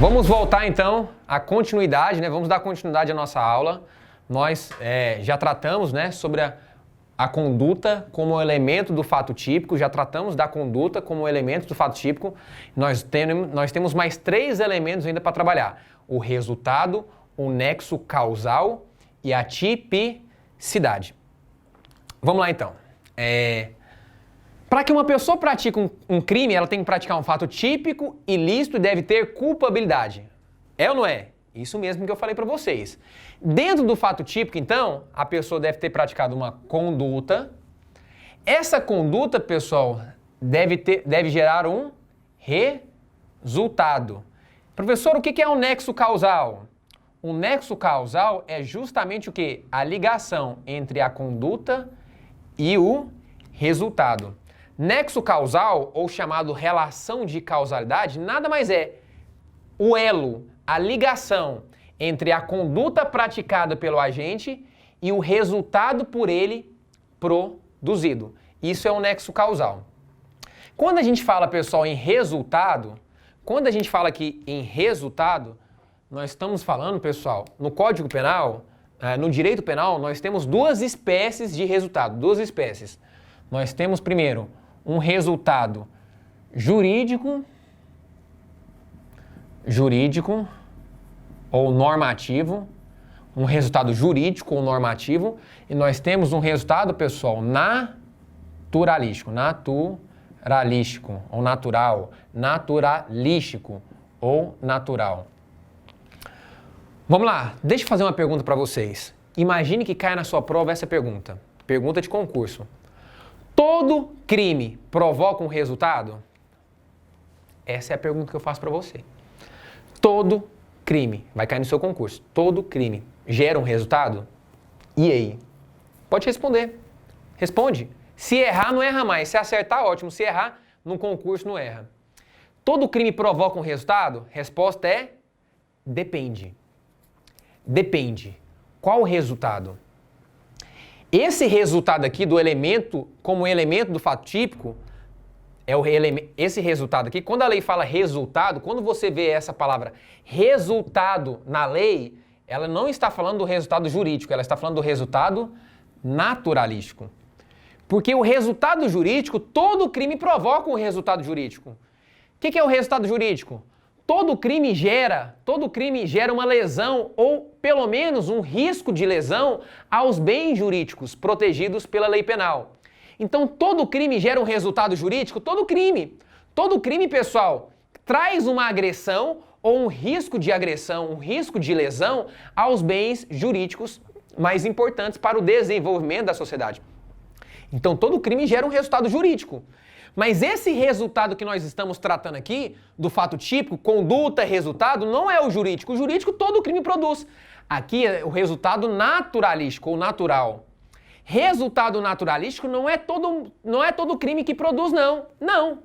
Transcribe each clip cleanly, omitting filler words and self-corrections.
Vamos voltar então à continuidade, né? Vamos dar continuidade à nossa aula. Nós já tratamos, né, sobre a conduta como elemento do fato típico, já tratamos da conduta como elemento do fato típico. Nós temos mais 3 elementos ainda para trabalhar: o resultado, o nexo causal e a tipicidade. Vamos lá então. Para que uma pessoa pratique um crime, ela tem que praticar um fato típico, ilícito e deve ter culpabilidade. É ou não é? Isso mesmo que eu falei para vocês. Dentro do fato típico, então, a pessoa deve ter praticado uma conduta. Essa conduta, pessoal, deve gerar um resultado. Professor, o que é um nexo causal? O nexo causal é justamente o quê? A ligação entre a conduta e o resultado. Nexo causal, ou chamado relação de causalidade, nada mais é o elo, a ligação entre a conduta praticada pelo agente e o resultado por ele produzido. Isso é um nexo causal. Quando a gente fala, pessoal, em resultado, quando a gente fala aqui em resultado, nós estamos falando, pessoal, no Código Penal, no direito penal, nós temos 2 espécies de resultado, 2 espécies. Nós temos, primeiro, um resultado jurídico ou normativo, um resultado jurídico ou normativo, e nós temos um resultado, pessoal, naturalístico ou natural, naturalístico ou natural. Vamos lá, deixa eu fazer uma pergunta para vocês. Imagine que caia na sua prova essa pergunta de concurso. Todo crime provoca um resultado? Essa é a pergunta que eu faço para você. Todo crime, vai cair no seu concurso, todo crime gera um resultado? E aí? Pode responder. Responde. Se errar, não erra mais. Se acertar, ótimo. Se errar, no concurso não erra. Todo crime provoca um resultado? Resposta é depende. Depende. Qual o resultado? Esse resultado aqui do elemento, como elemento do fato típico, esse resultado aqui, quando a lei fala resultado, quando você vê essa palavra resultado na lei, ela não está falando do resultado jurídico, ela está falando do resultado naturalístico. Porque o resultado jurídico, todo crime provoca um resultado jurídico. O que é o resultado jurídico? Todo crime gera uma lesão ou pelo menos um risco de lesão aos bens jurídicos protegidos pela lei penal. Então todo crime gera um resultado jurídico? Todo crime, pessoal, traz uma agressão ou um risco de agressão, um risco de lesão aos bens jurídicos mais importantes para o desenvolvimento da sociedade. Então todo crime gera um resultado jurídico. Mas esse resultado que nós estamos tratando aqui, do fato típico, conduta, resultado, não é o jurídico. O jurídico todo crime produz. Aqui é o resultado naturalístico ou natural. Resultado naturalístico não é todo crime que produz, não. Não.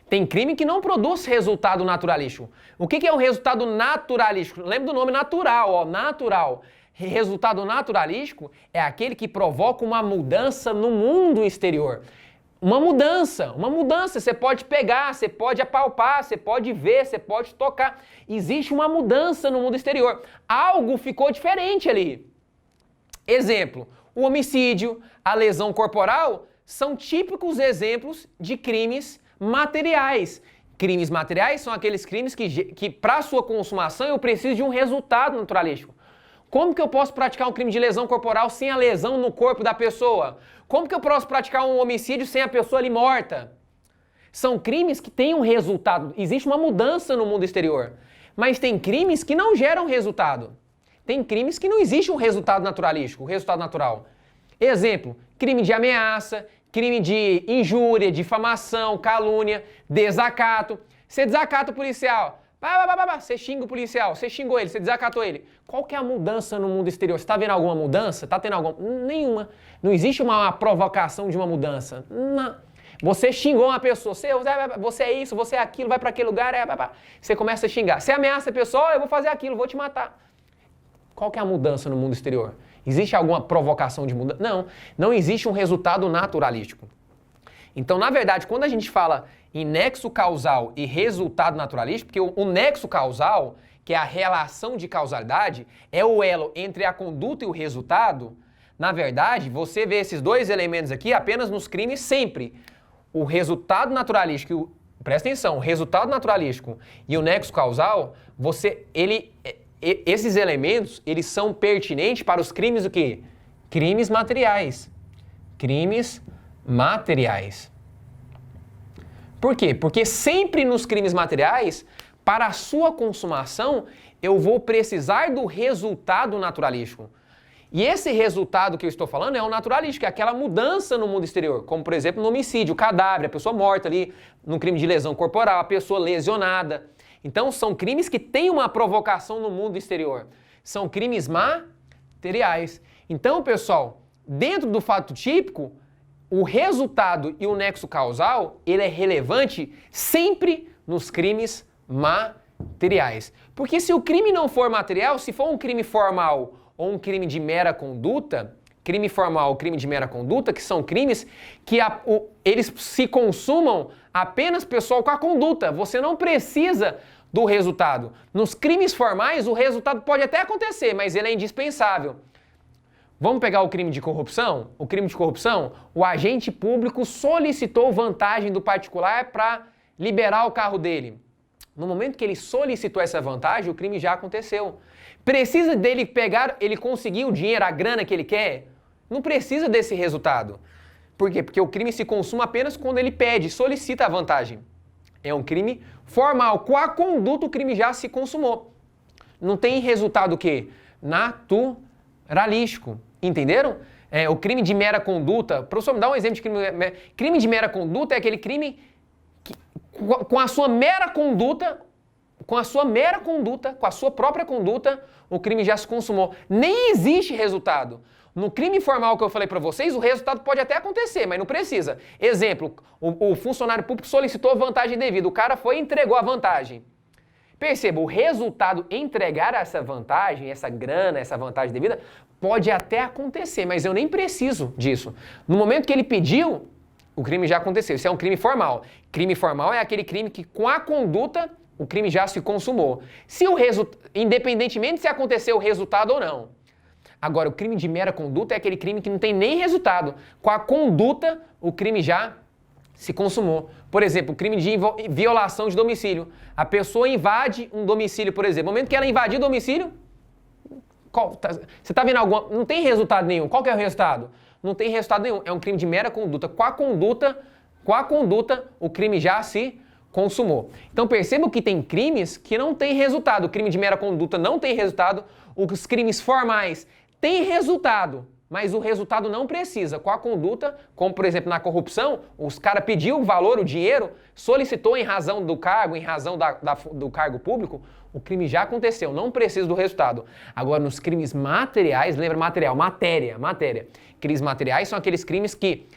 Tem crime que não produz resultado naturalístico. O que é um resultado naturalístico? Lembra do nome natural, ó, natural. Resultado naturalístico é aquele que provoca uma mudança no mundo exterior. Uma mudança, você pode pegar, você pode apalpar, você pode ver, você pode tocar. Existe uma mudança no mundo exterior. Algo ficou diferente ali. Exemplo, o homicídio, a lesão corporal são típicos exemplos de crimes materiais. Crimes materiais são aqueles crimes que para sua consumação eu preciso de um resultado naturalístico. Como que eu posso praticar um crime de lesão corporal sem a lesão no corpo da pessoa? Como que eu posso praticar um homicídio sem a pessoa ali morta? São crimes que têm um resultado. Existe uma mudança no mundo exterior. Mas tem crimes que não geram resultado. Tem crimes que não existe um resultado naturalístico, um resultado natural. Exemplo, crime de ameaça, crime de injúria, difamação, calúnia, desacato. Você desacata o policial. Você xinga o policial, você xingou ele, você desacatou ele. Qual que é a mudança no mundo exterior? Você está vendo alguma mudança? Está tendo alguma? Nenhuma. Não existe uma provocação de uma mudança. Não. Você xingou uma pessoa, você é isso, você é aquilo, vai para aquele lugar, você começa a xingar. Você ameaça a pessoa, eu vou fazer aquilo, vou te matar. Qual que é a mudança no mundo exterior? Existe alguma provocação de mudança? Não, não existe um resultado naturalístico. Então, na verdade, quando a gente fala em nexo causal e resultado naturalístico, porque o nexo causal, que é a relação de causalidade, é o elo entre a conduta e o resultado. Na verdade, você vê esses dois elementos aqui apenas nos crimes sempre. O resultado naturalístico, presta atenção, o resultado naturalístico e o nexo causal, esses elementos, eles são pertinentes para os crimes o quê? Crimes materiais. Crimes materiais. Por quê? Porque sempre nos crimes materiais, para a sua consumação, eu vou precisar do resultado naturalístico. E esse resultado que eu estou falando é o naturalístico, é aquela mudança no mundo exterior, como por exemplo no homicídio, o cadáver, a pessoa morta ali, no crime de lesão corporal, a pessoa lesionada. Então são crimes que têm uma provocação no mundo exterior. São crimes materiais. Então, pessoal, dentro do fato típico, o resultado e o nexo causal, ele é relevante sempre nos crimes materiais. Porque se o crime não for material, se for um crime formal ou um crime de mera conduta, crime formal ou crime de mera conduta, que são crimes que eles se consumam apenas, pessoal, com a conduta. Você não precisa do resultado. Nos crimes formais, o resultado pode até acontecer, mas ele é indispensável. Vamos pegar o crime de corrupção? O crime de corrupção, o agente público solicitou vantagem do particular para liberar o carro dele. No momento que ele solicitou essa vantagem, o crime já aconteceu. Precisa dele pegar, ele conseguir o dinheiro, a grana que ele quer? Não precisa desse resultado. Por quê? Porque o crime se consuma apenas quando ele pede, solicita a vantagem. É um crime formal. Com a conduta, o crime já se consumou. Não tem resultado o quê? Naturalístico. Entenderam? O crime de mera conduta, professor, me dá um exemplo de crime. Crime de mera conduta é aquele crime que, com a sua mera conduta, com a sua própria conduta, o crime já se consumou. Nem existe resultado. No crime formal que eu falei para vocês, o resultado pode até acontecer, mas não precisa. Exemplo, o funcionário público solicitou vantagem devida, o cara foi e entregou a vantagem. Perceba, o resultado, entregar essa vantagem, essa grana, essa vantagem devida, pode até acontecer, mas eu nem preciso disso. No momento que ele pediu, o crime já aconteceu. Isso é um crime formal. Crime formal é aquele crime que, com a conduta, o crime já se consumou. Independentemente se aconteceu o resultado ou não. Agora, o crime de mera conduta é aquele crime que não tem nem resultado. Com a conduta, o crime já se consumou. Por exemplo, o crime de violação de domicílio. A pessoa invade um domicílio, por exemplo. No momento que ela invadir o domicílio, você está vendo alguma... Não tem resultado nenhum. Qual que é o resultado? Não tem resultado nenhum. É um crime de mera conduta. Com a conduta, o crime já se consumou. Então percebam que tem crimes que não têm resultado. O crime de mera conduta não tem resultado. Os crimes formais têm resultado, mas o resultado não precisa. Com a conduta, como por exemplo na corrupção, os caras pediu o valor, o dinheiro, solicitou em razão do cargo, em razão do cargo público, o crime já aconteceu, não precisa do resultado. Agora, nos crimes materiais, lembra material, matéria. Crimes materiais são aqueles crimes que,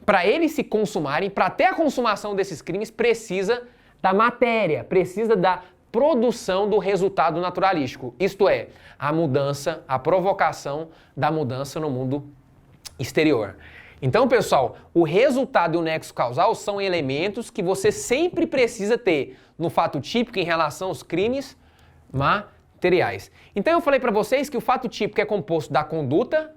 para eles se consumarem, para ter a consumação desses crimes, precisa da matéria, precisa da produção do resultado naturalístico, isto é, a mudança, a provocação da mudança no mundo exterior. Então, pessoal, o resultado e o nexo causal são elementos que você sempre precisa ter no fato típico em relação aos crimes materiais. Então, eu falei para vocês que o fato típico é composto da conduta,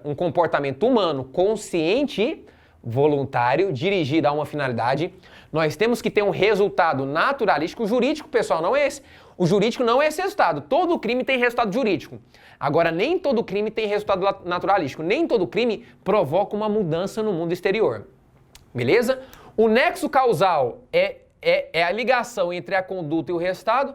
um comportamento humano consciente e voluntário, dirigido a uma finalidade. Nós temos que ter um resultado naturalístico. O jurídico, pessoal, não é esse. O jurídico não é esse resultado. Todo crime tem resultado jurídico. Agora, nem todo crime tem resultado naturalístico. Nem todo crime provoca uma mudança no mundo exterior. Beleza? O nexo causal é a ligação entre a conduta e o resultado.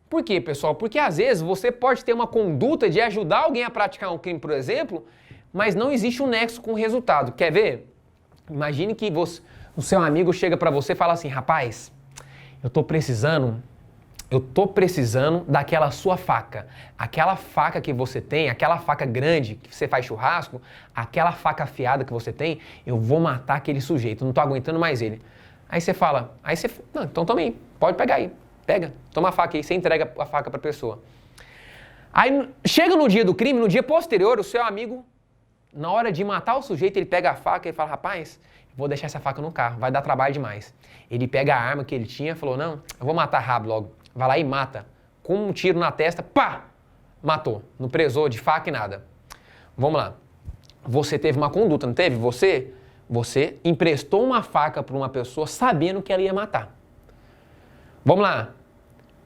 Por quê, pessoal? Porque às vezes você pode ter uma conduta de ajudar alguém a praticar um crime, por exemplo, mas não existe um nexo com o resultado. Quer ver? Imagine que o seu amigo chega para você e fala assim, rapaz, eu tô precisando daquela sua faca. Aquela faca que você tem, aquela faca grande que você faz churrasco, aquela faca afiada que você tem, eu vou matar aquele sujeito, não tô aguentando mais ele. Aí você fala, não, então toma aí, pode pegar aí, pega, toma a faca aí, você entrega a faca para a pessoa. Aí chega no dia do crime, no dia posterior, o seu amigo, na hora de matar o sujeito, ele pega a faca e fala, rapaz, vou deixar essa faca no carro, vai dar trabalho demais. Ele pega a arma que ele tinha e falou, não, eu vou matar rápido logo. Vai lá e mata. Com um tiro na testa, pá! Matou. Não prezou de faca e nada. Vamos lá. Você teve uma conduta, não teve? Você emprestou uma faca para uma pessoa sabendo que ela ia matar. Vamos lá.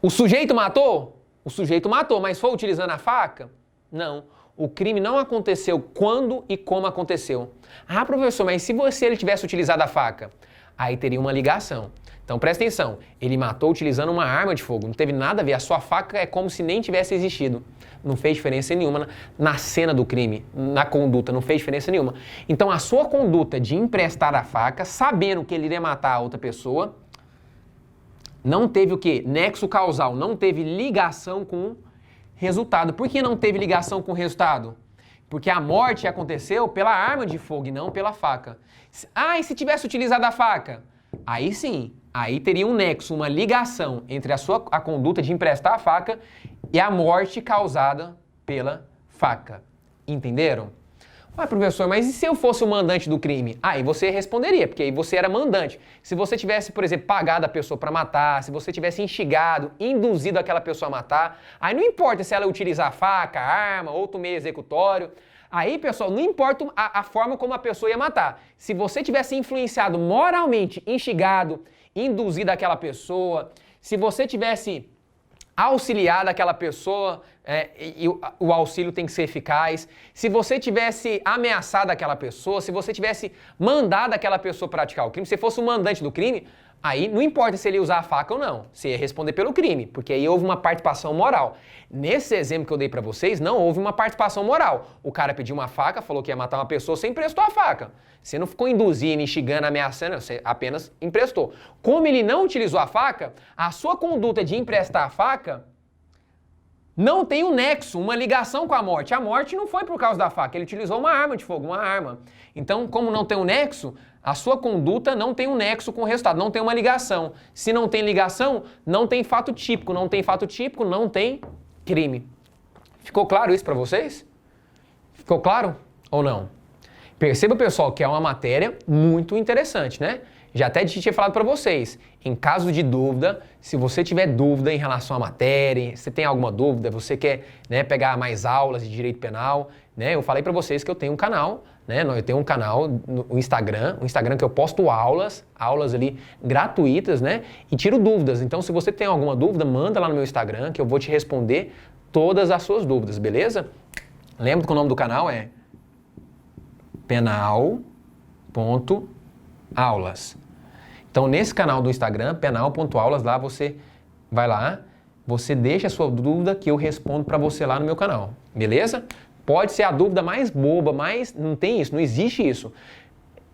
O sujeito matou? O sujeito matou, mas foi utilizando a faca? Não. O crime não aconteceu quando e como aconteceu. Ah, professor, mas se ele tivesse utilizado a faca? Aí teria uma ligação. Então presta atenção, ele matou utilizando uma arma de fogo, não teve nada a ver, a sua faca é como se nem tivesse existido. Não fez diferença nenhuma na cena do crime, na conduta, não fez diferença nenhuma. Então a sua conduta de emprestar a faca, sabendo que ele iria matar a outra pessoa, não teve o quê? Nexo causal, não teve ligação com o resultado. Por que não teve ligação com o resultado? Porque a morte aconteceu pela arma de fogo e não pela faca. Ah, e se tivesse utilizado a faca? Aí sim, aí teria um nexo, uma ligação entre a conduta de emprestar a faca e a morte causada pela faca. Entenderam? Ué, professor, mas e se eu fosse o mandante do crime? Aí você responderia, porque aí você era mandante. Se você tivesse, por exemplo, pagado a pessoa para matar, se você tivesse instigado, induzido aquela pessoa a matar, aí não importa se ela utilizar a faca, a arma, outro meio executório. Aí, pessoal, não importa a forma como a pessoa ia matar. Se você tivesse influenciado moralmente, instigado, induzido aquela pessoa, se você tivesse auxiliado aquela pessoa, e o auxílio tem que ser eficaz, se você tivesse ameaçado aquela pessoa, se você tivesse mandado aquela pessoa praticar o crime, se fosse o mandante do crime, aí não importa se ele usar a faca ou não, você ia responder pelo crime, porque aí houve uma participação moral. Nesse exemplo que eu dei pra vocês, não houve uma participação moral. O cara pediu uma faca, falou que ia matar uma pessoa, você emprestou a faca. Você não ficou induzindo, instigando, ameaçando, você apenas emprestou. Como ele não utilizou a faca, a sua conduta de emprestar a faca não tem um nexo, uma ligação com a morte. A morte não foi por causa da faca, ele utilizou uma arma de fogo, uma arma. Então, como não tem um nexo, a sua conduta não tem um nexo com o resultado, não tem uma ligação. Se não tem ligação, não tem fato típico. Não tem fato típico, não tem crime. Ficou claro isso para vocês? Ficou claro ou não? Perceba, pessoal, que é uma matéria muito interessante, né? Já até tinha falado para vocês, em caso de dúvida, se você tiver dúvida em relação à matéria, se tem alguma dúvida, você quer, né, pegar mais aulas de direito penal, né? Eu falei para vocês que eu tenho um canal, né? Eu tenho um canal no Instagram, que eu posto aulas ali gratuitas, né? E tiro dúvidas. Então, se você tem alguma dúvida, manda lá no meu Instagram que eu vou te responder todas as suas dúvidas, beleza? Lembra que o nome do canal é penal.aulas. Então, nesse canal do Instagram, penal.aulas, lá você vai lá, você deixa a sua dúvida que eu respondo para você lá no meu canal, beleza? Pode ser a dúvida mais boba, mas não tem isso, não existe isso.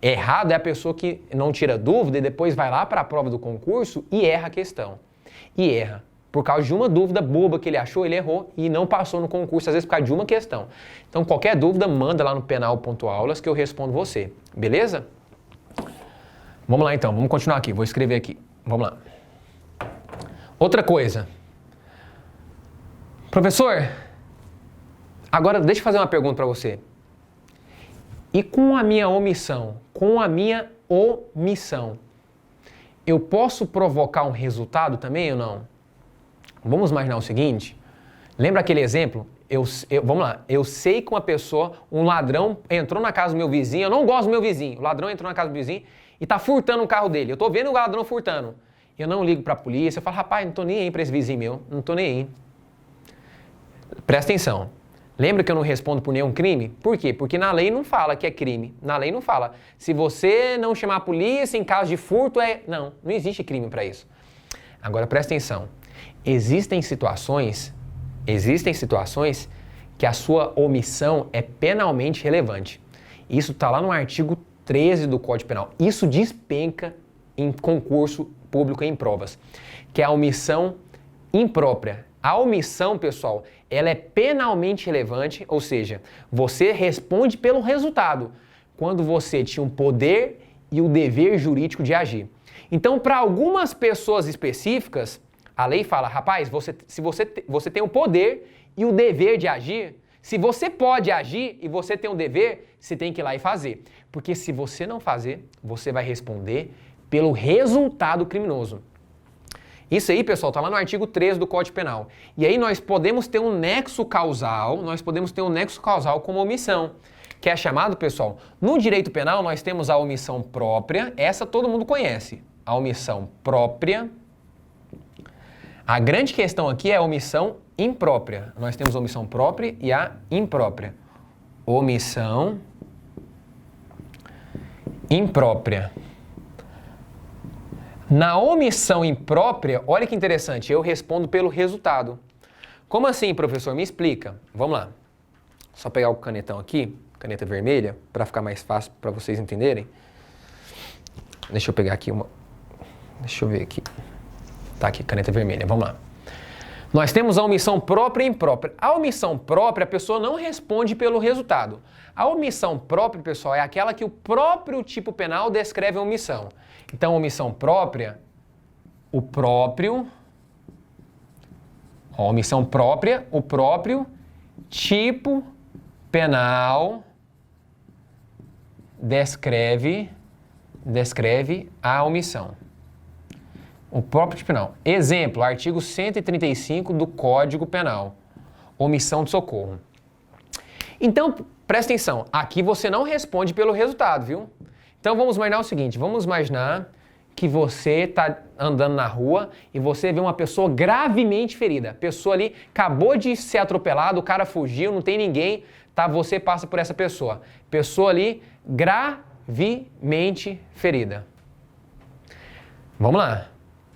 Errado é a pessoa que não tira dúvida e depois vai lá para a prova do concurso e erra a questão. E erra. Por causa de uma dúvida boba que ele achou, ele errou e não passou no concurso, às vezes por causa de uma questão. Então, qualquer dúvida, manda lá no penal.aulas que eu respondo você, beleza? Vamos lá então, vamos continuar aqui, vou escrever aqui. Vamos lá. Outra coisa. Professor, agora deixa eu fazer uma pergunta para você. E com a minha omissão, eu posso provocar um resultado também ou não? Vamos imaginar o seguinte, lembra aquele exemplo? Vamos lá, eu sei que um ladrão entrou na casa do meu vizinho, eu não gosto do meu vizinho, o ladrão entrou na casa do vizinho e tá furtando o carro dele, eu tô vendo o ladrão furtando. Eu não ligo pra polícia, eu falo, rapaz, não tô nem aí pra esse vizinho meu, não tô nem aí. Presta atenção, lembra que eu não respondo por nenhum crime? Por quê? Porque na lei não fala que é crime, na lei não fala. Se você não chamar a polícia em caso de furto, não existe crime pra isso. Agora presta atenção, existem situações que a sua omissão é penalmente relevante. Isso está lá no artigo 13 do Código Penal. Isso despenca em concurso público em provas, que é a omissão imprópria. A omissão, pessoal, ela é penalmente relevante, ou seja, você responde pelo resultado, quando você tinha o poder e o dever jurídico de agir. Então, para algumas pessoas específicas, a lei fala, rapaz, você tem o poder e o dever de agir, Se você pode agir e você tem um dever, você tem que ir lá e fazer. Porque se você não fazer, você vai responder pelo resultado criminoso. Isso aí, pessoal, está lá no artigo 13 do Código Penal. E aí nós podemos ter um nexo causal, como omissão, que é chamado, pessoal, no direito penal nós temos a omissão própria, essa todo mundo conhece, a omissão própria. A grande questão aqui é a omissão imprópria. Nós temos a omissão própria e a imprópria. Omissão imprópria. Na omissão imprópria, olha que interessante, eu respondo pelo resultado. Como assim, professor? Me explica. Vamos lá. Só pegar o canetão aqui, caneta vermelha, para ficar mais fácil para vocês entenderem. Deixa eu pegar aqui uma... Deixa eu ver aqui. Tá aqui, caneta vermelha. Vamos lá. Nós temos a omissão própria e imprópria. A omissão própria, a pessoa não responde pelo resultado. A omissão própria, pessoal, é aquela que o próprio tipo penal descreve a omissão. Então, omissão própria, o próprio tipo penal descreve a omissão. O próprio tipo penal. Exemplo, artigo 135 do Código Penal. Omissão de socorro. Então, presta atenção, aqui você não responde pelo resultado, viu? Então vamos imaginar o seguinte, vamos imaginar que você está andando na rua e você vê uma pessoa gravemente ferida. A pessoa ali acabou de ser atropelada, o cara fugiu, não tem ninguém, tá? Você passa por essa pessoa. Pessoa ali gravemente ferida. Vamos lá.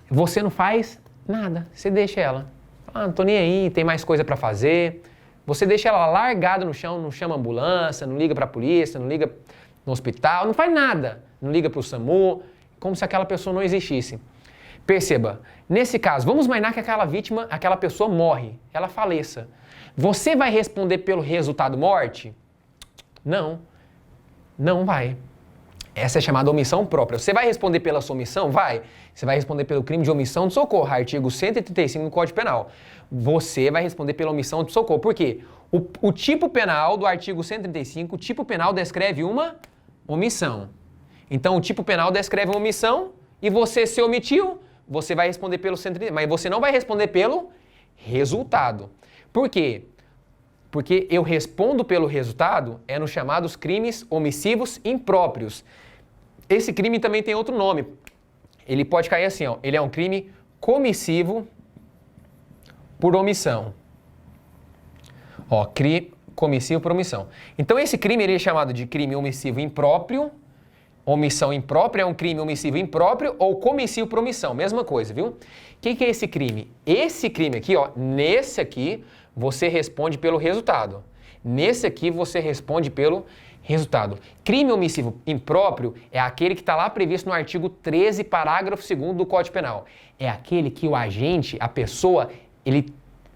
Você não faz nada, você deixa ela. Ah, não tô nem aí, tem mais coisa para fazer. Você deixa ela largada no chão, não chama ambulância, não liga para a polícia, não liga no hospital, não faz nada. Não liga para o SAMU, como se aquela pessoa não existisse. Perceba, nesse caso, vamos imaginar que aquela pessoa morre, ela faleça. Você vai responder pelo resultado morte? Não, não vai. Essa é chamada omissão própria. Você vai responder pela sua omissão? Vai. Você vai responder pelo crime de omissão de socorro, artigo 135 do Código Penal. Você vai responder pela omissão de socorro. Por quê? O tipo penal do artigo 135, o tipo penal descreve uma omissão. Então, o tipo penal descreve uma omissão e você se omitiu, você vai responder pelo 135, mas você não vai responder pelo resultado. Por quê? Porque eu respondo pelo resultado é nos chamados crimes omissivos impróprios. Esse crime também tem outro nome. Ele pode cair assim, ó. Ele é um crime comissivo por omissão. Ó, crime comissivo por omissão. Então esse crime ele é chamado de crime omissivo impróprio. Omissão imprópria é um crime omissivo impróprio ou comissivo por omissão, mesma coisa, viu? O que é esse crime? Esse crime aqui, ó, nesse aqui, você responde pelo resultado. Nesse aqui, você responde pelo resultado. Crime omissivo impróprio é aquele que está lá previsto no artigo 13, parágrafo 2º do Código Penal. É aquele que o agente, a pessoa, ele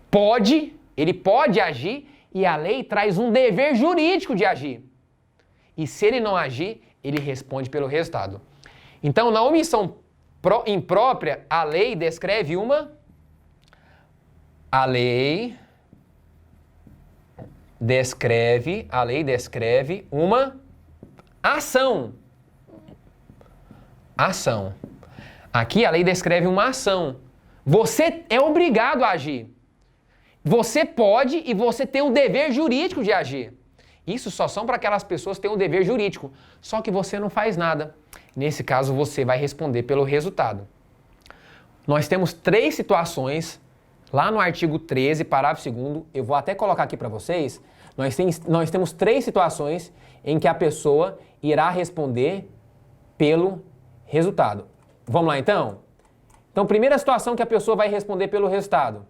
pode agir e a lei traz um dever jurídico de agir. E se ele não agir, ele responde pelo resultado. Então, na omissão imprópria, a lei descreve uma ação. Ação. Aqui a lei descreve uma ação. Você é obrigado a agir. Você pode e você tem um dever jurídico de agir. Isso só são para aquelas pessoas que têm um dever jurídico. Só que você não faz nada. Nesse caso, você vai responder pelo resultado. Nós temos 3 situações lá no artigo 13, parágrafo 2º. Eu vou até colocar aqui para vocês. Nós temos 3 situações em que a pessoa irá responder pelo resultado. Vamos lá, então? Então, primeira situação que a pessoa vai responder pelo resultado.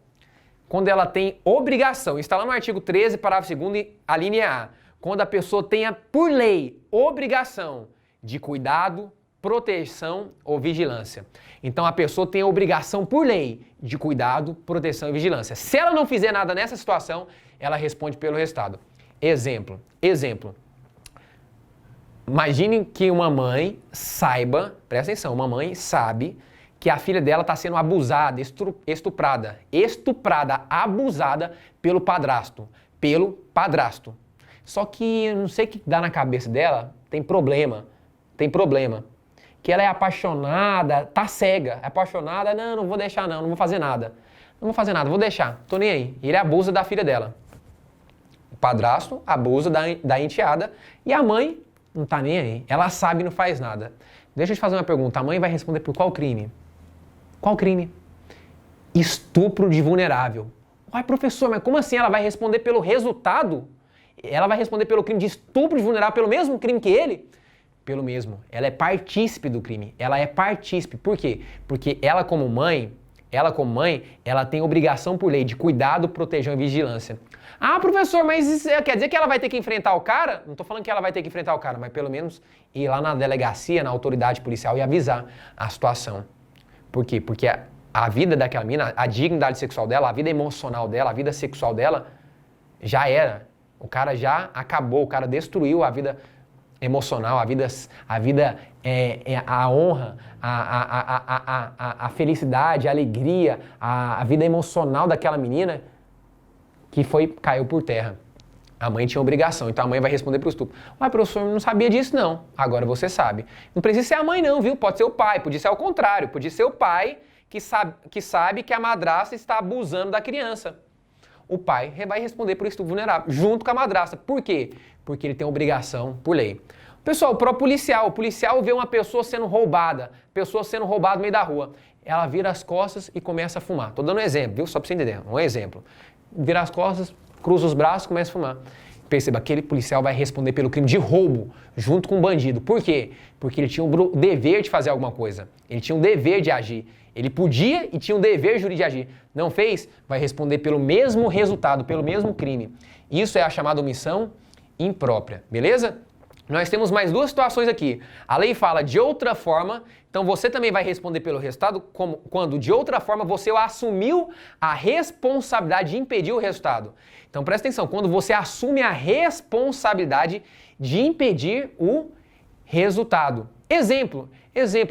Quando ela tem obrigação, está lá no artigo 13, parágrafo 2º, a linha A. Quando a pessoa tenha, por lei, obrigação de cuidado, proteção ou vigilância. Então, a pessoa tem a obrigação, por lei, de cuidado, proteção e vigilância. Se ela não fizer nada nessa situação, ela responde pelo resultado. Exemplo. Imagine que uma mãe saiba, presta atenção, uma mãe sabe que a filha dela está sendo abusada, abusada pelo padrasto, pelo padrasto. Só que eu não sei o que dá na cabeça dela, tem problema. Que ela é apaixonada, tá cega, é apaixonada, não vou deixar não vou fazer nada. Não vou fazer nada, vou deixar, tô nem aí. Ele abusa da filha dela. O padrasto abusa da enteada e a mãe não tá nem aí. Ela sabe e não faz nada. Deixa eu te fazer uma pergunta, a mãe vai responder por qual crime? Qual crime? Estupro de vulnerável. Uai, professor, mas como assim ela vai responder pelo resultado? Ela vai responder pelo crime de estupro de vulnerável, pelo mesmo crime que ele? Pelo mesmo. Ela é partícipe do crime. Ela é partícipe. Por quê? Porque ela como mãe, ela tem obrigação por lei de cuidado, proteção e vigilância. Ah, professor, mas isso quer dizer que ela vai ter que enfrentar o cara? Não estou falando que ela vai ter que enfrentar o cara, mas pelo menos ir lá na delegacia, na autoridade policial e avisar a situação. Por quê? Porque a vida daquela menina, a dignidade sexual dela, a vida emocional dela, a vida sexual dela, já era. O cara já acabou, o cara destruiu a vida emocional, a honra, a felicidade, a alegria, a vida emocional daquela menina que caiu por terra. A mãe tinha obrigação, então a mãe vai responder para o estupro. Mas professor, não sabia disso não. Agora você sabe. Não precisa ser a mãe não, viu? Pode ser o pai, podia ser ao contrário. Podia ser o pai que sabe que a madrasta está abusando da criança. O pai vai responder por estupro vulnerável, junto com a madrasta. Por quê? Porque ele tem obrigação por lei. Pessoal, o policial vê uma pessoa sendo roubada no meio da rua. Ela vira as costas e começa a fumar. Tô dando um exemplo, viu? Só para você entender, um exemplo. Vira as costas, cruza os braços e começa a fumar. Perceba, aquele policial vai responder pelo crime de roubo, junto com o bandido. Por quê? Porque ele tinha o dever de fazer alguma coisa. Ele tinha um dever de agir. Ele podia e tinha um dever jurídico de agir. Não fez? Vai responder pelo mesmo resultado, pelo mesmo crime. Isso é a chamada omissão imprópria, beleza? Nós temos mais duas situações aqui. A lei fala de outra forma, então você também vai responder pelo resultado quando de outra forma você assumiu a responsabilidade de impedir o resultado. Então presta atenção, quando você assume a responsabilidade de impedir o resultado. Exemplo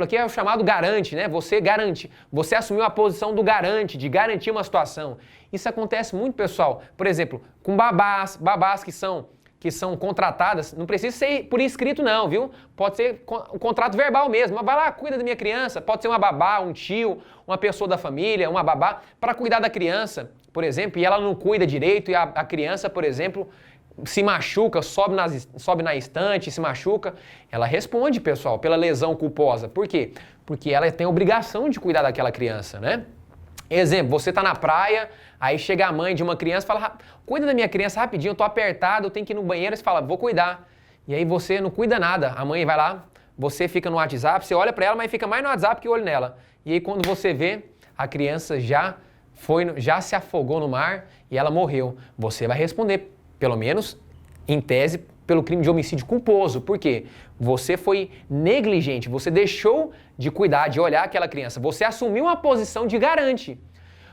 aqui é o chamado garante, né? Você garante, você assumiu a posição do garante, de garantir uma situação. Isso acontece muito, pessoal. Por exemplo, com babás que são contratadas, não precisa ser por escrito não, viu? Pode ser um contrato verbal mesmo. Vai lá, cuida da minha criança. Pode ser uma babá, um tio, uma pessoa da família, uma babá, para cuidar da criança, por exemplo, e ela não cuida direito e a criança, por exemplo, se machuca, sobe na estante, se machuca. Ela responde, pessoal, pela lesão culposa. Por quê? Porque ela tem a obrigação de cuidar daquela criança, né? Exemplo, você tá na praia, aí chega a mãe de uma criança e fala, cuida da minha criança rapidinho, eu tô apertado, eu tenho que ir no banheiro, você fala, vou cuidar. E aí você não cuida nada, a mãe vai lá, você fica no WhatsApp, você olha pra ela, mas fica mais no WhatsApp que o olho nela. E aí quando você vê, a criança já se afogou no mar e ela morreu. Você vai responder, pelo menos em tese, pelo crime de homicídio culposo. Por quê? Você foi negligente, você deixou de cuidar, de olhar aquela criança. Você assumiu uma posição de garante.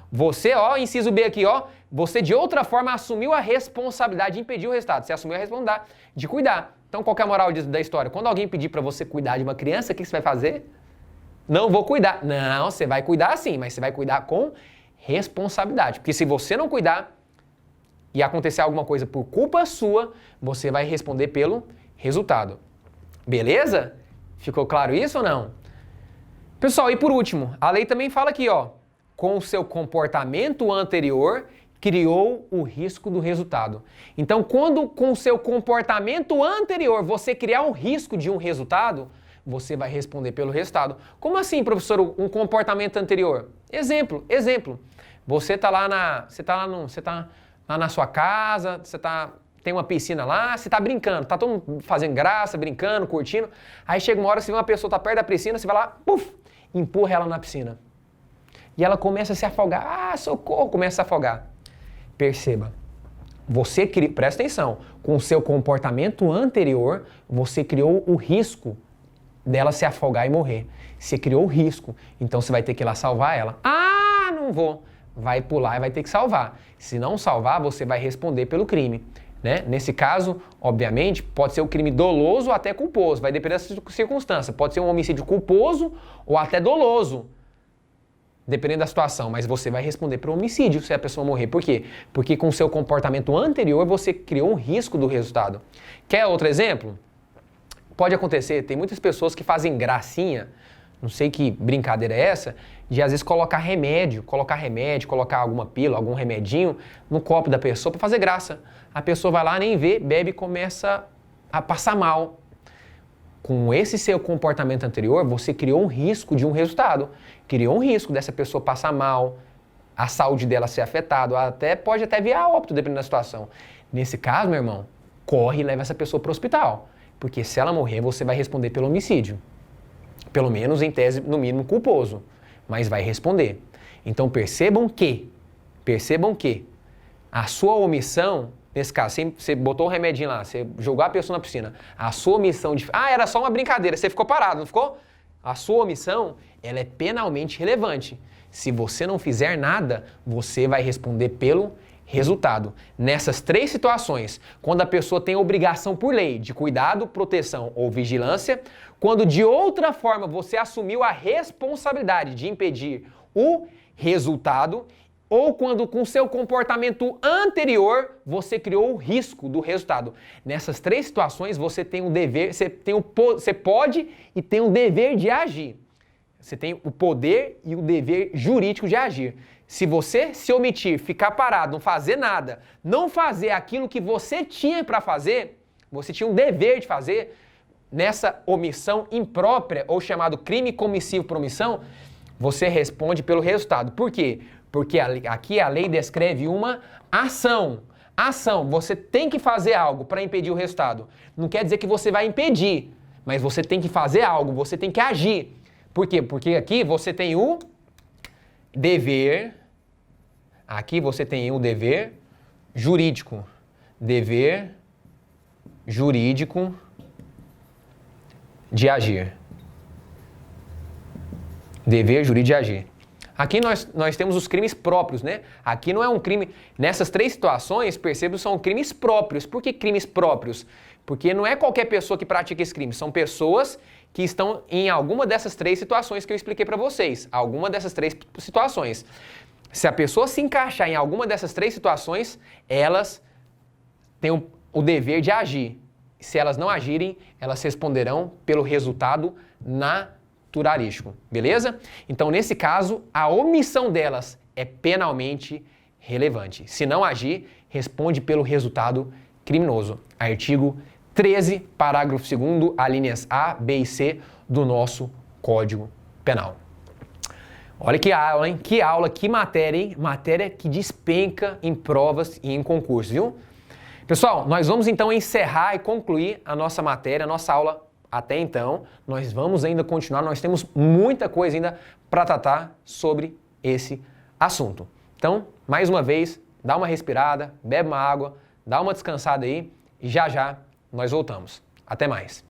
Você, inciso B aqui, você de outra forma assumiu a responsabilidade de impedir o resultado. Você assumiu a responsabilidade de cuidar. Então, qual que é a moral da história? Quando alguém pedir para você cuidar de uma criança, o que você vai fazer? Não vou cuidar. Não, você vai cuidar sim, mas você vai cuidar com responsabilidade. Porque se você não cuidar e acontecer alguma coisa por culpa sua, você vai responder pelo resultado. Beleza? Ficou claro isso ou não? Pessoal, e por último, a lei também fala aqui, com o seu comportamento anterior, criou o risco do resultado. Então, quando com o seu comportamento anterior você criar um risco de um resultado, você vai responder pelo resultado. Como assim, professor, um comportamento anterior? Exemplo. Você está lá na sua casa, tem uma piscina lá, você está brincando, está todo mundo fazendo graça, brincando, curtindo. Aí chega uma hora, você vê uma pessoa tá perto da piscina, você vai lá, empurra ela na piscina. E ela começa a se afogar. Socorro, começa a afogar. Perceba, presta atenção, com o seu comportamento anterior, você criou o risco dela se afogar e morrer. Você criou o risco, então você vai ter que ir lá salvar ela. Não vou. Vai pular e vai ter que salvar. Se não salvar, você vai responder pelo crime. Né? Nesse caso, obviamente, pode ser um crime doloso ou até culposo. Vai depender da circunstância. Pode ser um homicídio culposo ou até doloso. dependendo da situação, mas você vai responder por homicídio se a pessoa morrer. Por quê? Porque com o seu comportamento anterior você criou um risco do resultado. Quer outro exemplo? Pode acontecer, tem muitas pessoas que fazem gracinha, não sei que brincadeira é essa, de às vezes colocar remédio, colocar alguma pílula, algum remedinho no copo da pessoa para fazer graça. A pessoa vai lá, nem vê, bebe e começa a passar mal. Com esse seu comportamento anterior, você criou um risco de um resultado. Criou um risco dessa pessoa passar mal, a saúde dela ser afetada, pode até vir a óbito, dependendo da situação. Nesse caso, meu irmão, corre e leva essa pessoa para o hospital. Porque se ela morrer, você vai responder pelo homicídio. Pelo menos, em tese, no mínimo, culposo. Mas vai responder. Então, percebam que a sua omissão, nesse caso, você botou o remedinho lá, você jogou a pessoa na piscina, a sua omissão de... era só uma brincadeira, você ficou parado, não ficou? A sua omissão, ela é penalmente relevante. Se você não fizer nada, você vai responder pelo resultado. Nessas 3 situações, quando a pessoa tem obrigação por lei de cuidado, proteção ou vigilância, quando de outra forma você assumiu a responsabilidade de impedir o resultado, ou quando com seu comportamento anterior você criou o risco do resultado. Nessas 3 situações você tem um dever, você pode e tem um dever de agir. Você tem o poder e o dever jurídico de agir. Se você se omitir, ficar parado, não fazer nada, não fazer aquilo que você tinha para fazer, você tinha um dever de fazer, nessa omissão imprópria, ou chamado crime comissivo por omissão, você responde pelo resultado. Por quê? Porque aqui a lei descreve uma ação. Ação, você tem que fazer algo para impedir o resultado. Não quer dizer que você vai impedir, mas você tem que fazer algo, você tem que agir. Por quê? Porque aqui você tem o dever, aqui você tem o dever jurídico. Dever jurídico de agir. Dever jurídico de agir. Aqui nós temos os crimes próprios, né? Aqui não é um crime... Nessas 3 situações, percebo, são crimes próprios. Por que crimes próprios? Porque não é qualquer pessoa que pratica esse crime. São pessoas que estão em alguma dessas 3 situações que eu expliquei para vocês. Alguma dessas 3 situações. Se a pessoa se encaixar em alguma dessas 3 situações, elas têm o dever de agir. Se elas não agirem, elas responderão pelo resultado naturalístico, beleza? Então, nesse caso, a omissão delas é penalmente relevante. Se não agir, responde pelo resultado criminoso. Artigo 13, parágrafo 2º, alíneas A, B e C do nosso Código Penal. Olha que aula, hein? Que aula, que matéria, hein? Matéria que despenca em provas e em concursos, viu? Pessoal, nós vamos então encerrar e concluir a nossa matéria, a nossa aula até então. Nós vamos ainda continuar, nós temos muita coisa ainda para tratar sobre esse assunto. Então, mais uma vez, dá uma respirada, bebe uma água, dá uma descansada aí e já nós voltamos. Até mais!